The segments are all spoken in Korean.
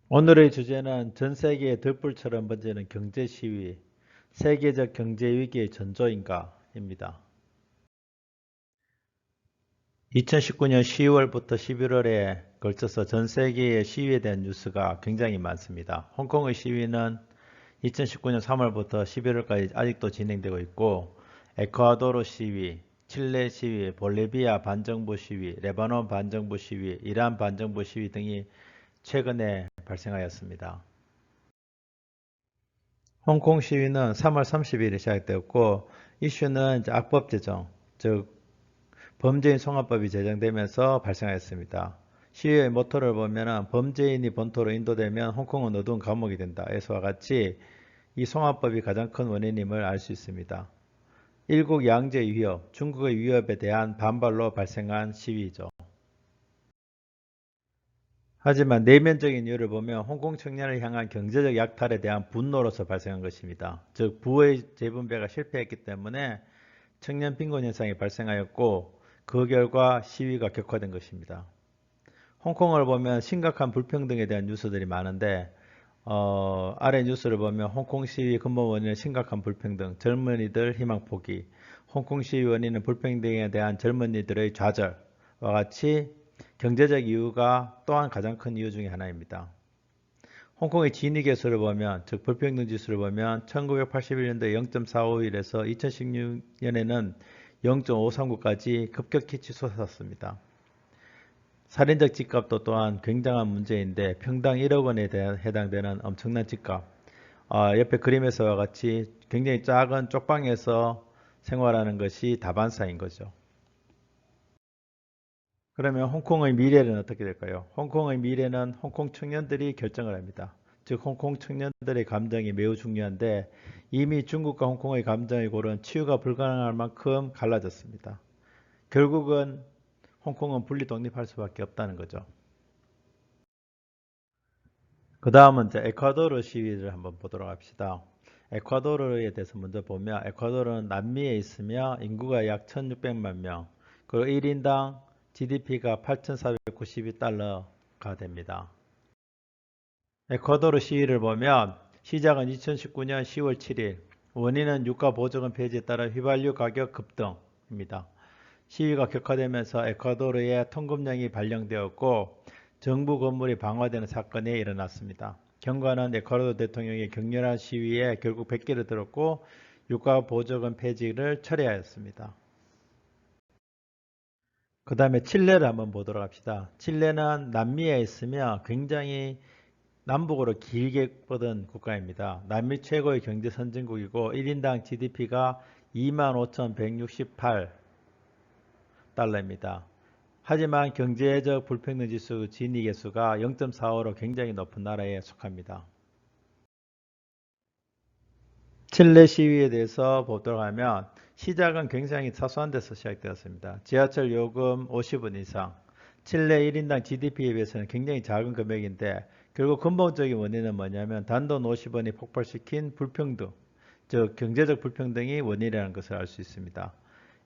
오늘의 주제는 전 세계에 들불처럼 번지는 경제 시위, 세계적 경제 위기의 전조인가입니다. 2019년 10월부터 11월에 걸쳐서 전 세계의 시위에 대한 뉴스가 굉장히 많습니다. 홍콩의 시위는 2019년 3월부터 11월까지 아직도 진행되고 있고, 에콰도르 시위, 칠레 시위, 볼리비아 반정부 시위, 레바논 반정부 시위, 이란 반정부 시위 등이 최근에 발생하였습니다. 홍콩 시위는 3월 30일에 시작되었고, 이슈는 이제 악법 제정, 즉 범죄인 송화법이 제정되면서 발생하였습니다. 시위의 모토를 보면 범죄인이 본토로 인도되면 홍콩은 어두운 감옥이 된다. 에서와 같이 이 송화법이 가장 큰 원인임을 알 수 있습니다. 일국 양제의 위협, 중국의 위협에 대한 반발로 발생한 시위죠. 하지만 내면적인 이유를 보면 홍콩 청년을 향한 경제적 약탈에 대한 분노로서 발생한 것입니다. 즉 부의 재분배가 실패했기 때문에 청년 빈곤 현상이 발생하였고 그 결과 시위가 격화된 것입니다. 홍콩을 보면 심각한 불평등에 대한 뉴스들이 많은데 아래 뉴스를 보면 홍콩 시위 근본 원인은 심각한 불평등, 젊은이들 희망 포기, 홍콩 시위 원인은 불평등에 대한 젊은이들의 좌절과 같이 경제적 이유가 또한 가장 큰 이유 중에 하나입니다. 홍콩의 지니 계수를 보면, 즉 불평등 지수를 보면 1981년도에 0.451에서 2016년에는 0.539까지 급격히 치솟았습니다. 살인적 집값도 또한 굉장한 문제인데 평당 1억 원에 해당되는 엄청난 집값. 옆에 그림에서와 같이 굉장히 작은 쪽방에서 생활하는 것이 다반사인 거죠. 그러면 홍콩의 미래는 어떻게 될까요? 홍콩의 미래는 홍콩 청년들이 결정을 합니다. 즉 홍콩 청년들의 감정이 매우 중요한데 이미 중국과 홍콩의 감정의 골은 치유가 불가능할 만큼 갈라졌습니다. 결국은 홍콩은 분리 독립할 수밖에 없다는 거죠. 그 다음은 이제 에콰도르 시위를 한번 보도록 합시다. 에콰도르에 대해서 먼저 보면 에콰도르는 남미에 있으며 인구가 약 1600만 명, 그리고 1인당 GDP가 8,492달러가 됩니다. 에콰도르 시위를 보면 시작은 2019년 10월 7일, 원인은 유가 보조금 폐지에 따라 휘발유 가격 급등입니다. 시위가 격화되면서 에콰도르의 통금령이 발령되었고 정부 건물이 방화되는 사건이 일어났습니다. 경과는 에콰도르 대통령의 격렬한 시위에 결국 백기를 들었고 유가 보조금 폐지를 철회하였습니다. 그 다음에 칠레를 한번 보도록 합시다. 칠레는 남미에 있으며 굉장히 남북으로 길게 뻗은 국가입니다. 남미 최고의 경제 선진국이고 1인당 GDP가 25,168달러입니다. 하지만 경제적 불평등 지수 지니 계수가 0.45로 굉장히 높은 나라에 속합니다. 칠레 시위에 대해서 보도록 하면 시작은 굉장히 사소한 데서 시작되었습니다. 지하철 요금 50원 이상, 칠레 1인당 GDP에 비해서는 굉장히 작은 금액인데 결국 근본적인 원인은 뭐냐면 단돈 50원이 폭발시킨 불평등, 즉 경제적 불평등이 원인이라는 것을 알 수 있습니다.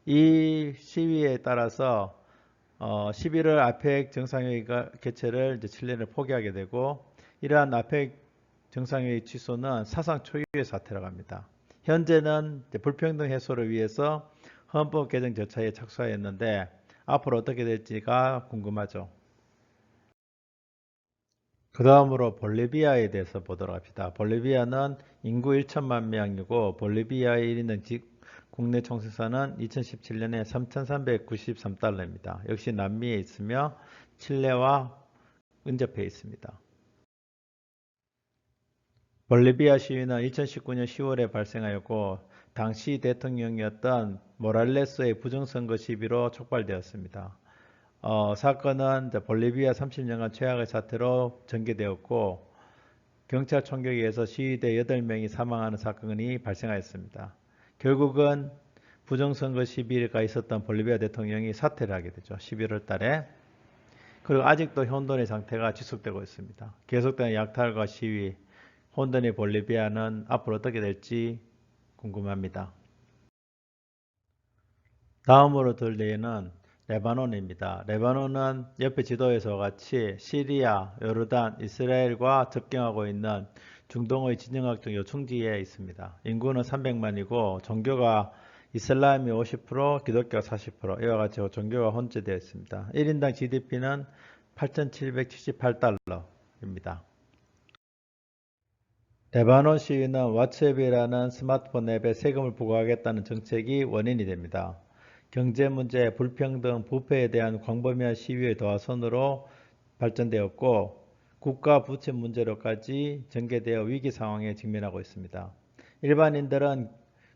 이 시위에 따라서 11월 아펙 정상회의가 개최를 이제 칠레는 포기하게 되고 이러한 아펙 정상회의 취소는 사상 초유의 사태라고 합니다. 현재는 불평등 해소를 위해서 헌법 개정 절차에 착수하였는데 앞으로 어떻게 될지가 궁금하죠. 그 다음으로 볼리비아에 대해서 보도록 합시다. 볼리비아는 인구 1천만 명이고 볼리비아의 1인당 국내 총생산은 2017년에 3,393달러입니다. 역시 남미에 있으며 칠레와 근접해 있습니다. 볼리비아 시위는 2019년 10월에 발생하였고 당시 대통령이었던 모랄레스의 부정선거 시비로 촉발되었습니다. 사건은 볼리비아 30년간 최악의 사태로 전개되었고 경찰 총격에 의해서 시위대 8명이 사망하는 사건이 발생하였습니다. 결국은 부정선거 시비가 있었던 볼리비아 대통령이 사퇴를 하게 되죠. 11월 달에. 그리고 아직도 혼돈의 상태가 지속되고 있습니다. 계속되는 약탈과 시위, 혼돈의 볼리비아는 앞으로 어떻게 될지 궁금합니다. 다음으로 들 예는 레바논입니다. 레바논은 옆에 지도에서 같이 시리아, 요르단, 이스라엘과 접경하고 있는 중동의 진영학적 요충지에 있습니다. 인구는 300만이고 종교가 이슬람이 50%, 기독교가 40%, 이와 같이 종교가 혼재되어 있습니다. 1인당 GDP는 8,778달러입니다. 레바논 시위는 왓츠앱이라는 스마트폰 앱에 세금을 부과하겠다는 정책이 원인이 됩니다. 경제 문제, 불평등, 부패에 대한 광범위한 시위의 도화선으로 발전되었고 국가 부채 문제로까지 전개되어 위기 상황에 직면하고 있습니다. 일반인들은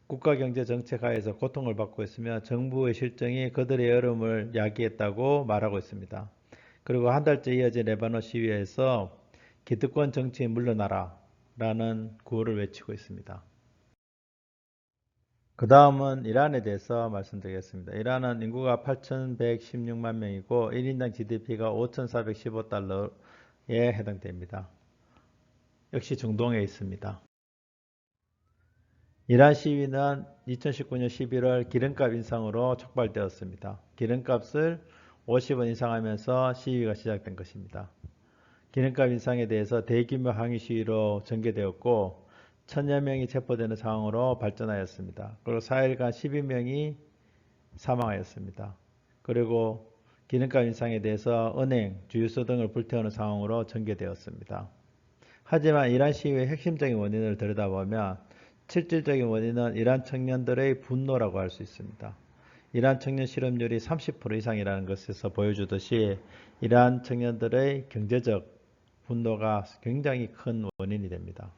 국가 경제 정책 하에서 고통을 받고 있으며 정부의 실정이 그들의 어려움을 야기했다고 말하고 있습니다. 그리고 한 달째 이어진 레바논 시위에서 기득권 정치인 물러나라 라는 구호를 외치고 있습니다. 그 다음은 이란에 대해서 말씀드리겠습니다. 이란은 인구가 8,116만 명이고 1인당 GDP가 5,415달러에 해당됩니다. 역시 중동에 있습니다. 이란 시위는 2019년 11월 기름값 인상으로 촉발되었습니다. 기름값을 50원 인상하면서 시위가 시작된 것입니다. 기름값 인상에 대해서 대규모 항의 시위로 전개되었고 1000여 명이 체포되는 상황으로 발전하였습니다. 그리고 4일간 12명이 사망하였습니다. 그리고 기름값 인상에 대해서 은행, 주유소 등을 불태우는 상황으로 전개되었습니다. 하지만 이란 시위의 핵심적인 원인을 들여다보면 실질적인 원인은 이란 청년들의 분노라고 할 수 있습니다. 이란 청년 실업률이 30% 이상이라는 것에서 보여주듯이 이란 청년들의 경제적 분노가 굉장히 큰 원인이 됩니다.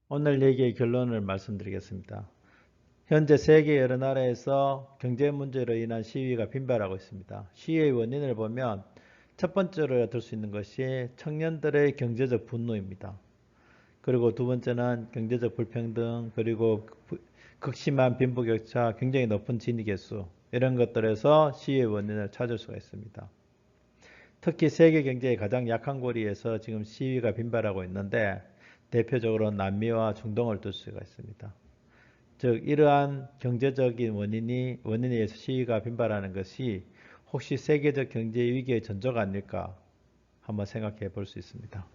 오늘 얘기의 결론을 말씀드리겠습니다. 현재 세계 여러 나라에서 경제 문제로 인한 시위가 빈발하고 있습니다. 시위의 원인을 보면 첫 번째로 들 수 있는 것이 청년들의 경제적 분노입니다. 그리고 두 번째는 경제적 불평등, 그리고 극심한 빈부격차, 굉장히 높은 진위계수, 이런 것들에서 시위의 원인을 찾을 수가 있습니다. 특히 세계 경제의 가장 약한 고리에서 지금 시위가 빈발하고 있는데 대표적으로 남미와 중동을 들 수가 있습니다. 즉 이러한 경제적인 원인에 의해서 시위가 빈발하는 것이 혹시 세계적 경제 위기의 전조가 아닐까 한번 생각해 볼 수 있습니다.